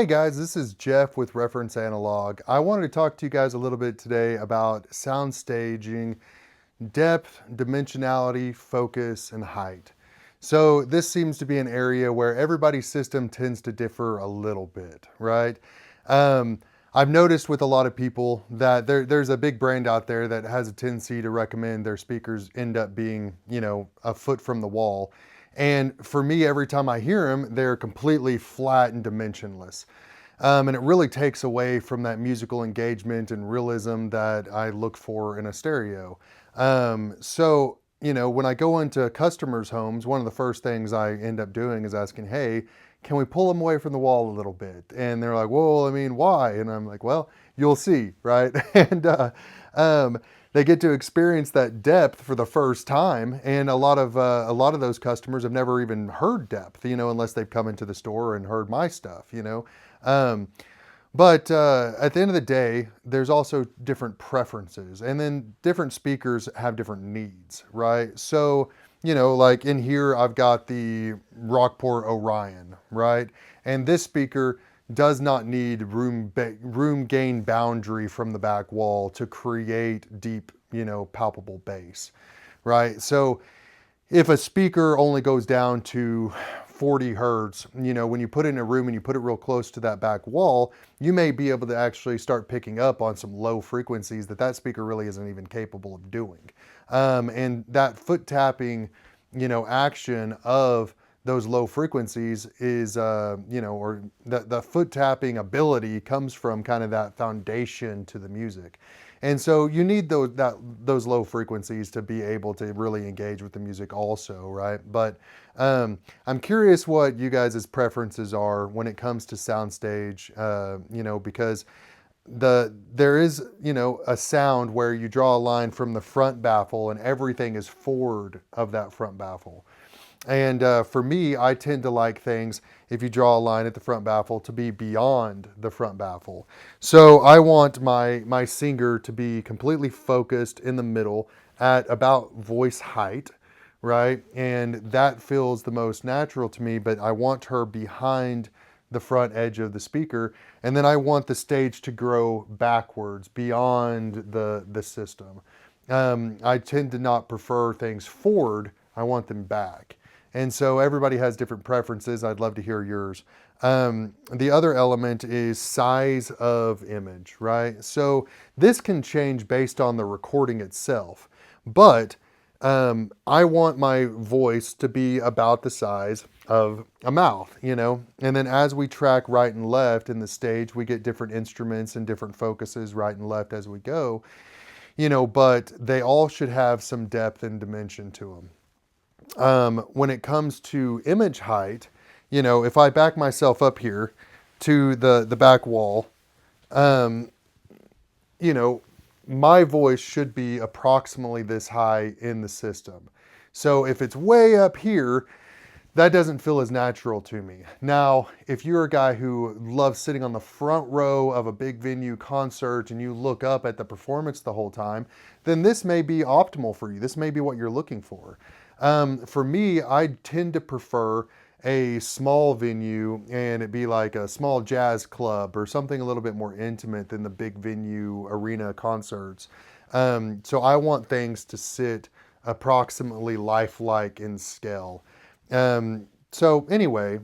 Hey guys, this is Jeff with Reference Analog. I wanted to talk to you guys a little bit today about sound staging, depth, dimensionality, focus, and height. So this seems to be an area where everybody's system tends to differ a little bit, right? Um, I've noticed with a lot of people that there's a big brand out there that has a tendency to recommend their speakers end up being, a foot from the wall. And for me, every time I hear them, they're completely flat and dimensionless. And it really takes away from that musical engagement and realism that I look for in a stereo. When I go into customers' homes, one of the first things I end up doing is asking, hey, can we pull them away from the wall a little bit? And they're like, well, I mean, why? And I'm like, well, you'll see, right? Um, they get to experience that depth for the first time, and a lot of those customers have never even heard depth, unless they've come into the store and heard my stuff. Um, but at the end of the day, there's also different preferences, and then different speakers have different needs, right? So, like in here, I've got the Rockport Orion, right? And this speaker does not need room gain boundary from the back wall to create deep, palpable bass, right? So if a speaker only goes down to 40 hertz, when you put it in a room and you put it real close to that back wall, you may be able to actually start picking up on some low frequencies that speaker really isn't even capable of doing. And that foot tapping, action of those low frequencies is, or the foot tapping ability comes from kind of that foundation to the music. And so you need those low frequencies to be able to really engage with the music also, right? But I'm curious what you guys' preferences are when it comes to soundstage, because there is, a sound where you draw a line from the front baffle and everything is forward of that front baffle. And for me, I tend to like things, if you draw a line at the front baffle, to be beyond the front baffle. So I want my singer to be completely focused in the middle at about voice height, right? And that feels the most natural to me, but I want her behind the front edge of the speaker. And then I want the stage to grow backwards beyond the system. I tend to not prefer things forward. I want them back. And so everybody has different preferences. I'd love to hear yours. The other element is size of image, right? So this can change based on the recording itself, but I want my voice to be about the size of a mouth, and then as we track right and left in the stage, we get different instruments and different focuses right and left as we go, but they all should have some depth and dimension to them. When it comes to image height, if I back myself up here to the back wall, um, you know, my voice should be approximately this high in the system. So if it's way up here, that doesn't feel as natural to me. Now, if you're a guy who loves sitting on the front row of a big venue concert and you look up at the performance the whole time, then this may be optimal for you. This may be what you're looking for. For me, I tend to prefer a small venue, and it'd be like a small jazz club or something a little bit more intimate than the big venue arena concerts. So I want things to sit approximately lifelike in scale. So anyway,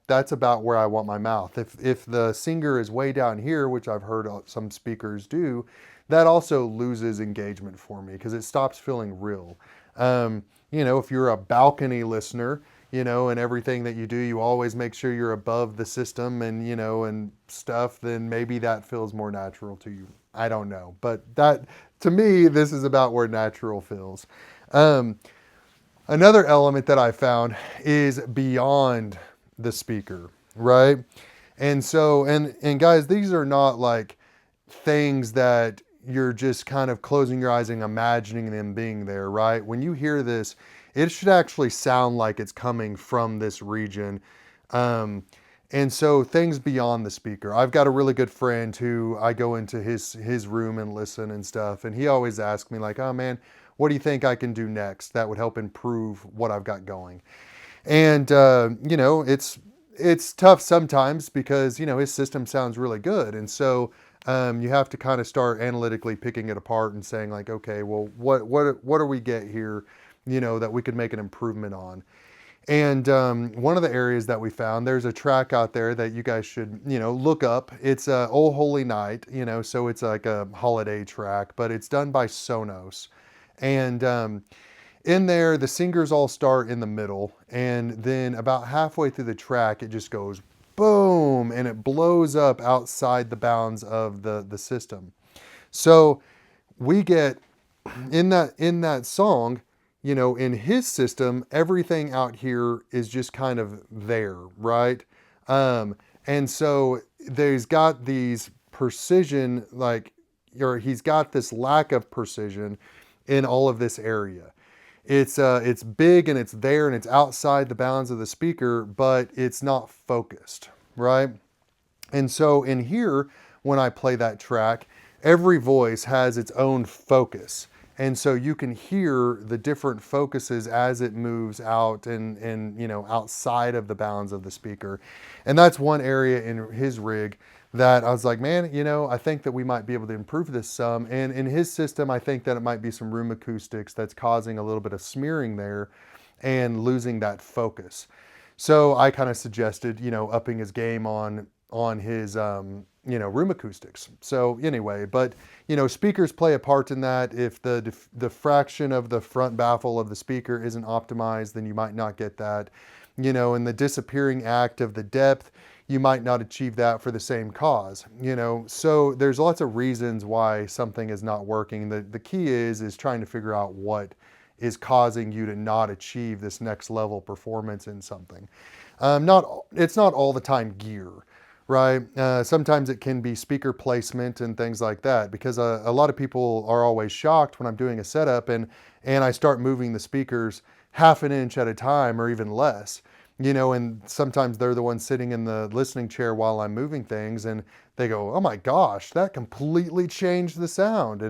that's about where I want my mouth. If the singer is way down here, which I've heard some speakers do, that also loses engagement for me because it stops feeling real. If you're a balcony listener, and everything that you do, you always make sure you're above the system and stuff, then maybe that feels more natural to you. I don't know. But that, to me, this is about where natural feels. Another element that I found is beyond the speaker, right? And so, and guys, these are not like things that you're just kind of closing your eyes and imagining them being there, right? When you hear this, it should actually sound like it's coming from this region. And so things beyond the speaker. I've got a really good friend who I go into his room and listen and stuff, and he always asks me like, oh man, what do you think I can do next that would help improve what I've got going? And it's tough sometimes because, you know, his system sounds really good. And so you have to kind of start analytically picking it apart and saying like, okay, well, what do we get here, you know, that we could make an improvement on? And one of the areas that we found, there's a track out there that you guys should, you know, look up. It's "Oh Holy Night," you know, so it's like a holiday track, but it's done by Sonos. And in there, the singers all start in the middle, and then about halfway through the track, it just goes boom, and it blows up outside the bounds of the system. So we get in that song, you know, in his system, everything out here is just kind of there, right? And so there's got these precision, like, or he's got this lack of precision in all of this area. It's big and it's there and it's outside the bounds of the speaker, but it's not focused, right? And so in here, when I play that track, every voice has its own focus. And so you can hear the different focuses as it moves out and you know, outside of the bounds of the speaker. And that's one area in his rig that I was like, man, you know, I think that we might be able to improve this some. And in his system, I think that it might be some room acoustics that's causing a little bit of smearing there and losing that focus. So I kind of suggested, you know, upping his game on his you know, room acoustics. So anyway, but you know, speakers play a part in that. If the diffraction of the front baffle of the speaker isn't optimized, then you might not get that. You know, in the disappearing act of the depth, you might not achieve that for the same cause. You know, so there's lots of reasons why something is not working. The key is trying to figure out what is causing you to not achieve this next level performance in something. It's not all the time gear, right? Sometimes it can be speaker placement and things like that, because a lot of people are always shocked when I'm doing a setup and I start moving the speakers half an inch at a time or even less, you know, and sometimes they're the ones sitting in the listening chair while I'm moving things and they go, oh my gosh, that completely changed the sound.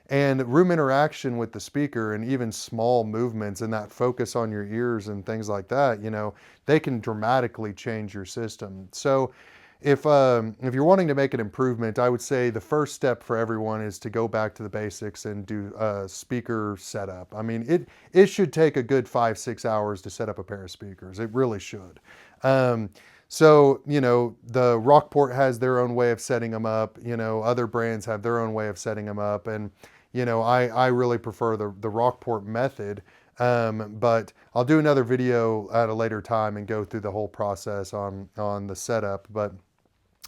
And room interaction with the speaker and even small movements and that focus on your ears and things like that, you know, they can dramatically change your system. So if you're wanting to make an improvement, I would say the first step for everyone is to go back to the basics and do a speaker setup. I mean, it should take a good 5-6 hours to set up a pair of speakers. It really should. So, you know, the Rockport has their own way of setting them up. You know, other brands have their own way of setting them up. And, you know, I really prefer the Rockport method. But I'll do another video at a later time and go through the whole process on the setup. But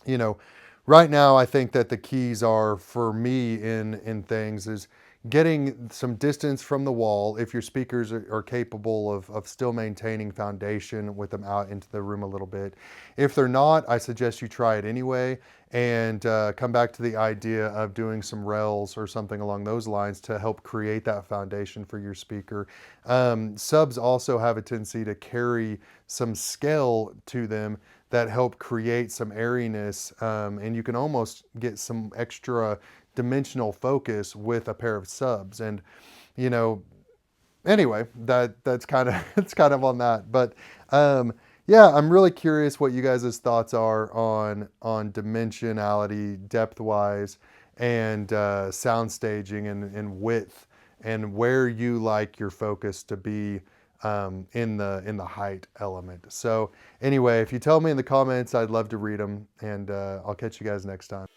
you know, right now I think that the keys are for me in things is getting some distance from the wall if your speakers are capable of still maintaining foundation with them out into the room a little bit. If they're not, I suggest you try it anyway and come back to the idea of doing some rails or something along those lines to help create that foundation for your speaker. Subs also have a tendency to carry some scale to them that help create some airiness, and you can almost get some extra dimensional focus with a pair of subs. And you know, anyway, that's kind of it's kind of on that. But yeah, I'm really curious what you guys' thoughts are on dimensionality, depth wise, and sound staging and width, and where you like your focus to be in the height element. So anyway, if you tell me in the comments, I'd love to read them, and I'll catch you guys next time.